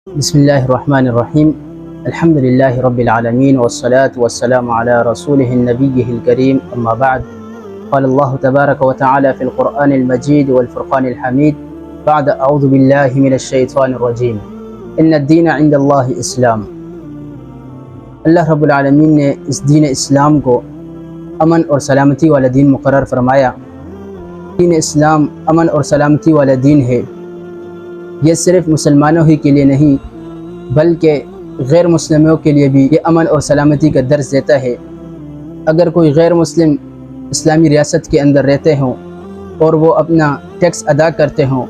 بسم الله الرحمن الرحيم. الحمد لله رب العالمين والصلاة والسلام على رسوله النبي الكريم. أما بعد، قال الله تبارك وتعالى في القرآن المجيد والفرقان الحميد بعد أعوذ بالله من الشيطان الرجيم إن الدين عند الله اسلام. اللہ رب العالمین نے اس دین اسلام کو امن اور سلامتی والا دین مقرر فرمایا۔ دین اسلام امن اور سلامتی والا دین ہے۔ یہ صرف مسلمانوں ہی کے لیے نہیں بلکہ غیر مسلموں کے لیے بھی یہ امن اور سلامتی کا درس دیتا ہے۔ اگر کوئی غیر مسلم اسلامی ریاست کے اندر رہتے ہوں اور وہ اپنا ٹیکس ادا کرتے ہوں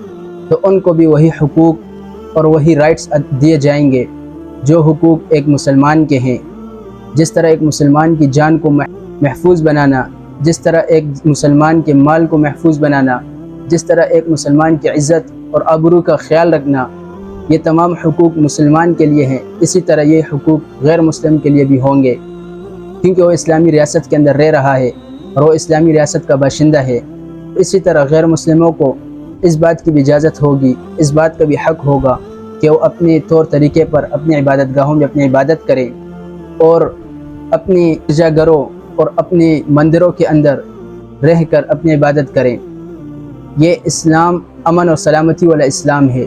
تو ان کو بھی وہی حقوق اور وہی رائٹس دیے جائیں گے جو حقوق ایک مسلمان کے ہیں۔ جس طرح ایک مسلمان کی جان کو محفوظ بنانا، جس طرح ایک مسلمان کے مال کو محفوظ بنانا، جس طرح ایک مسلمان کی عزت اور آبرو کا خیال رکھنا، یہ تمام حقوق مسلمان کے لیے ہیں، اسی طرح یہ حقوق غیر مسلم کے لیے بھی ہوں گے، کیونکہ وہ اسلامی ریاست کے اندر رہ رہا ہے اور وہ اسلامی ریاست کا باشندہ ہے۔ اسی طرح غیر مسلموں کو اس بات کی بھی اجازت ہوگی، اس بات کا بھی حق ہوگا کہ وہ اپنے طور طریقے پر اپنی عبادت گاہوں میں اپنی عبادت کریں اور اپنی گرجا گھروں اور اپنے مندروں کے اندر رہ کر اپنی عبادت کریں۔ یہ اسلام امن اور سلامتی والا اسلام ہے۔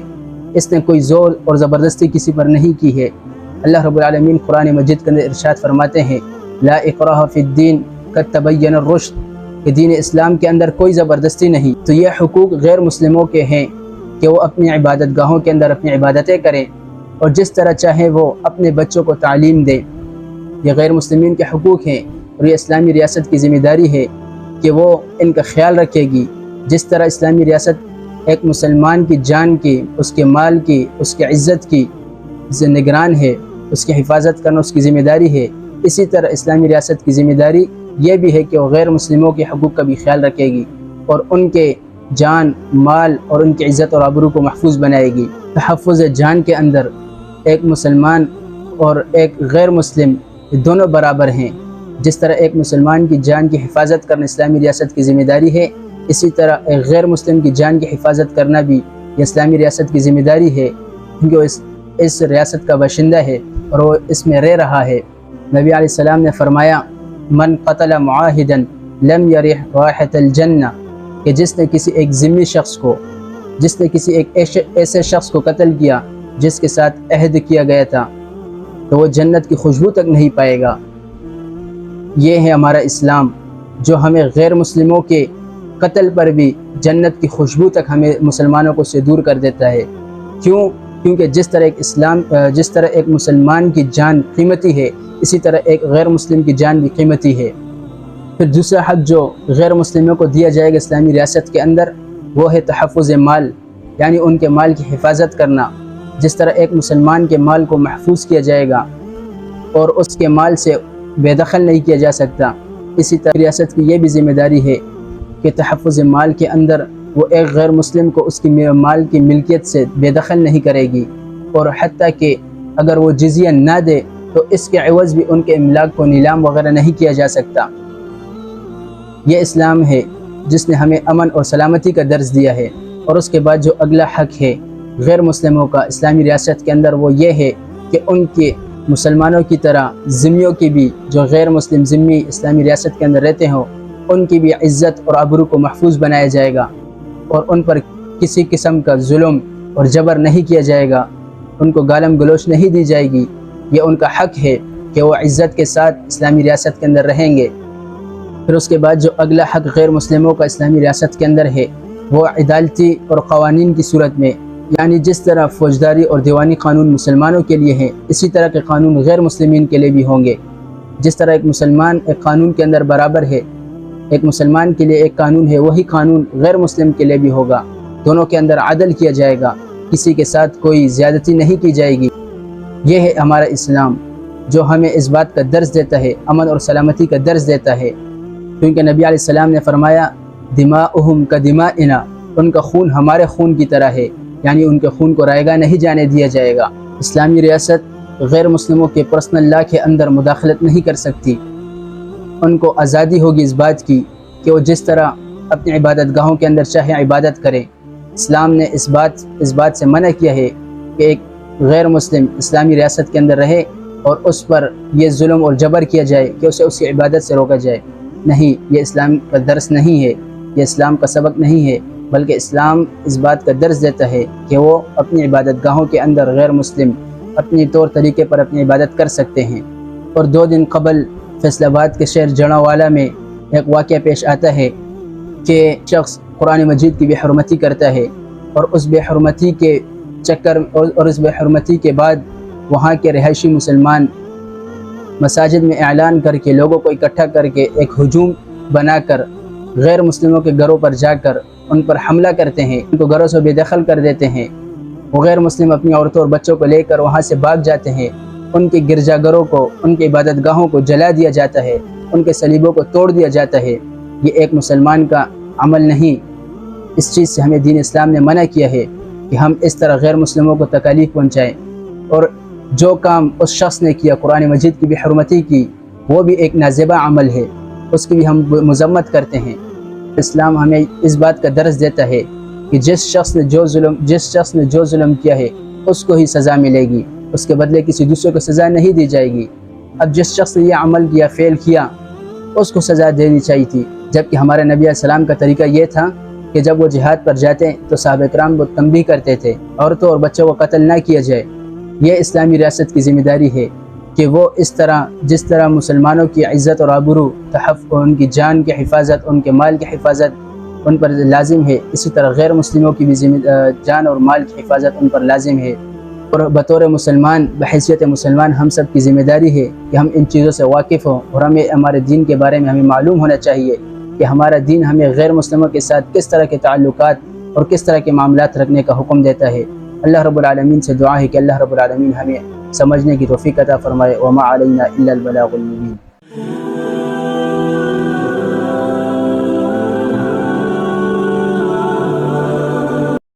اس نے کوئی زور اور زبردستی کسی پر نہیں کی ہے۔ اللہ رب العالمین قرآن مجید کے اندر ارشاد فرماتے ہیں لا اکراہ فی الدین قد تبین الرشد، کہ دین اسلام کے اندر کوئی زبردستی نہیں۔ تو یہ حقوق غیر مسلموں کے ہیں کہ وہ اپنی عبادت گاہوں کے اندر اپنی عبادتیں کریں اور جس طرح چاہیں وہ اپنے بچوں کو تعلیم دیں۔ یہ غیر مسلمین کے حقوق ہیں اور یہ اسلامی ریاست کی ذمہ داری ہے کہ وہ ان کا خیال رکھے گی۔ جس طرح اسلامی ریاست ایک مسلمان کی جان کی، اس کے مال کی، اس کی عزت کی نگران ہے، اس کی حفاظت کرنا اس کی ذمہ داری ہے، اسی طرح اسلامی ریاست کی ذمہ داری یہ بھی ہے کہ وہ غیر مسلموں کے حقوق کا بھی خیال رکھے گی اور ان کے جان، مال اور ان کی عزت اور آبرو کو محفوظ بنائے گی۔ تحفظ جان کے اندر ایک مسلمان اور ایک غیر مسلم دونوں برابر ہیں۔ جس طرح ایک مسلمان کی جان کی حفاظت کرنا اسلامی ریاست کی ذمہ داری ہے، اسی طرح ایک غیر مسلم کی جان کی حفاظت کرنا بھی یہ اسلامی ریاست کی ذمہ داری ہے، کیونکہ وہ اس ریاست کا باشندہ ہے اور وہ اس میں رہ رہا ہے۔ نبی علیہ السلام نے فرمایا من قتل معاہدا لم یرح رائحۃ الجنہ، کہ جس نے کسی ایک ذمہ شخص کو، جس نے کسی ایک ایسے شخص کو قتل کیا جس کے ساتھ عہد کیا گیا تھا، تو وہ جنت کی خوشبو تک نہیں پائے گا۔ یہ ہے ہمارا اسلام جو ہمیں غیر مسلموں کے قتل پر بھی جنت کی خوشبو تک ہمیں مسلمانوں کو سے دور کر دیتا ہے۔ کیونکہ جس طرح ایک مسلمان کی جان قیمتی ہے، اسی طرح ایک غیر مسلم کی جان بھی قیمتی ہے۔ پھر دوسرا حق جو غیر مسلموں کو دیا جائے گا اسلامی ریاست کے اندر وہ ہے تحفظ مال، یعنی ان کے مال کی حفاظت کرنا۔ جس طرح ایک مسلمان کے مال کو محفوظ کیا جائے گا اور اس کے مال سے بے دخل نہیں کیا جا سکتا، اسی طرح ریاست کی یہ بھی ذمہ داری ہے کہ تحفظ مال کے اندر وہ ایک غیر مسلم کو اس کی مال کی ملکیت سے بے دخل نہیں کرے گی، اور حتیٰ کہ اگر وہ جزیہ نہ دے تو اس کے عوض بھی ان کے املاک کو نیلام وغیرہ نہیں کیا جا سکتا۔ یہ اسلام ہے جس نے ہمیں امن اور سلامتی کا درس دیا ہے۔ اور اس کے بعد جو اگلا حق ہے غیر مسلموں کا اسلامی ریاست کے اندر وہ یہ ہے کہ ان کے مسلمانوں کی طرح ذمیوں کی بھی، جو غیر مسلم ذمی اسلامی ریاست کے اندر رہتے ہوں، ان کی بھی عزت اور آبرو کو محفوظ بنایا جائے گا اور ان پر کسی قسم کا ظلم اور جبر نہیں کیا جائے گا، ان کو گالم گلوچ نہیں دی جائے گی۔ یہ ان کا حق ہے کہ وہ عزت کے ساتھ اسلامی ریاست کے اندر رہیں گے۔ پھر اس کے بعد جو اگلا حق غیر مسلموں کا اسلامی ریاست کے اندر ہے وہ عدالتی اور قوانین کی صورت میں، یعنی جس طرح فوجداری اور دیوانی قانون مسلمانوں کے لیے ہیں اسی طرح کے قانون غیر مسلمین کے لیے بھی ہوں گے۔ جس طرح ایک مسلمان ایک قانون کے اندر برابر ہے، ایک مسلمان کے لیے ایک قانون ہے، وہی قانون غیر مسلم کے لیے بھی ہوگا۔ دونوں کے اندر عدل کیا جائے گا، کسی کے ساتھ کوئی زیادتی نہیں کی جائے گی۔ یہ ہے ہمارا اسلام جو ہمیں اس بات کا درس دیتا ہے، امن اور سلامتی کا درس دیتا ہے، کیونکہ نبی علیہ السلام نے فرمایا دماؤہم کدمائنا، ان کا خون ہمارے خون کی طرح ہے، یعنی ان کے خون کو رائیگاں نہیں جانے دیا جائے گا۔ اسلامی ریاست غیر مسلموں کے پرسنل لا کے اندر مداخلت نہیں کر سکتی۔ ان کو آزادی ہوگی اس بات کی کہ وہ جس طرح اپنی عبادت گاہوں کے اندر چاہے عبادت کریں۔ اسلام نے اس بات سے منع کیا ہے کہ ایک غیر مسلم اسلامی ریاست کے اندر رہے اور اس پر یہ ظلم اور جبر کیا جائے کہ اسے اس کی عبادت سے روکا جائے۔ نہیں، یہ اسلام کا درس نہیں ہے، یہ اسلام کا سبق نہیں ہے، بلکہ اسلام اس بات کا درس دیتا ہے کہ وہ اپنی عبادت گاہوں کے اندر غیر مسلم اپنی طور طریقے پر اپنی عبادت کر سکتے ہیں۔ اور 2 دن قبل فیصل آباد کے شہر جڑاوالا میں ایک واقعہ پیش آتا ہے کہ شخص قرآن مجید کی بے حرمتی کرتا ہے، اور اس بے حرمتی کے چکر اور اس بے حرمتی کے بعد وہاں کے رہائشی مسلمان مساجد میں اعلان کر کے لوگوں کو اکٹھا کر کے ایک ہجوم بنا کر غیر مسلموں کے گھروں پر جا کر ان پر حملہ کرتے ہیں، ان کو گھروں سے بے دخل کر دیتے ہیں۔ وہ غیر مسلم اپنی عورتوں اور بچوں کو لے کر وہاں سے بھاگ جاتے ہیں، ان کے گرجا گھروں کو، ان کے عبادت گاہوں کو جلا دیا جاتا ہے، ان کے صلیبوں کو توڑ دیا جاتا ہے۔ یہ ایک مسلمان کا عمل نہیں، اس چیز سے ہمیں دین اسلام نے منع کیا ہے کہ ہم اس طرح غیر مسلموں کو تکالیف پہنچائیں۔ اور جو کام اس شخص نے کیا قرآن مجید کی بے حرمتی کی، وہ بھی ایک نازیبہ عمل ہے، اس کی بھی ہم مذمت کرتے ہیں۔ اسلام ہمیں اس بات کا درس دیتا ہے کہ جس شخص نے جو ظلم کیا ہے اس کو ہی سزا ملے گی، اس کے بدلے کسی دوسرے کو سزا نہیں دی جائے گی۔ اب جس شخص نے یہ عمل کیا، فعل کیا، اس کو سزا دینی چاہیے تھی، جبکہ ہمارے نبی علیہ السلام کا طریقہ یہ تھا کہ جب وہ جہاد پر جاتے تو صحابہ کرام کو تنبیہ کرتے تھے عورتوں اور بچوں کو قتل نہ کیا جائے۔ یہ اسلامی ریاست کی ذمہ داری ہے کہ وہ جس طرح مسلمانوں کی عزت اور آبرو، ان کی جان کی حفاظت، ان کے مال کی حفاظت ان پر لازم ہے، اسی طرح غیر مسلموں کی بھی جان اور مال کی حفاظت ان پر لازم ہے۔ اور بطور مسلمان، بحیثیت مسلمان، ہم سب کی ذمہ داری ہے کہ ہم ان چیزوں سے واقف ہوں، اور ہمارے دین کے بارے میں ہمیں معلوم ہونا چاہیے کہ ہمارا دین ہمیں غیر مسلموں کے ساتھ کس طرح کے تعلقات اور کس طرح کے معاملات رکھنے کا حکم دیتا ہے۔ اللہ رب العالمین سے دعا ہے کہ اللہ رب العالمین ہمیں سمجھنے کی توفیق عطا فرمائے۔ وما علینا الا البلاغ المبین۔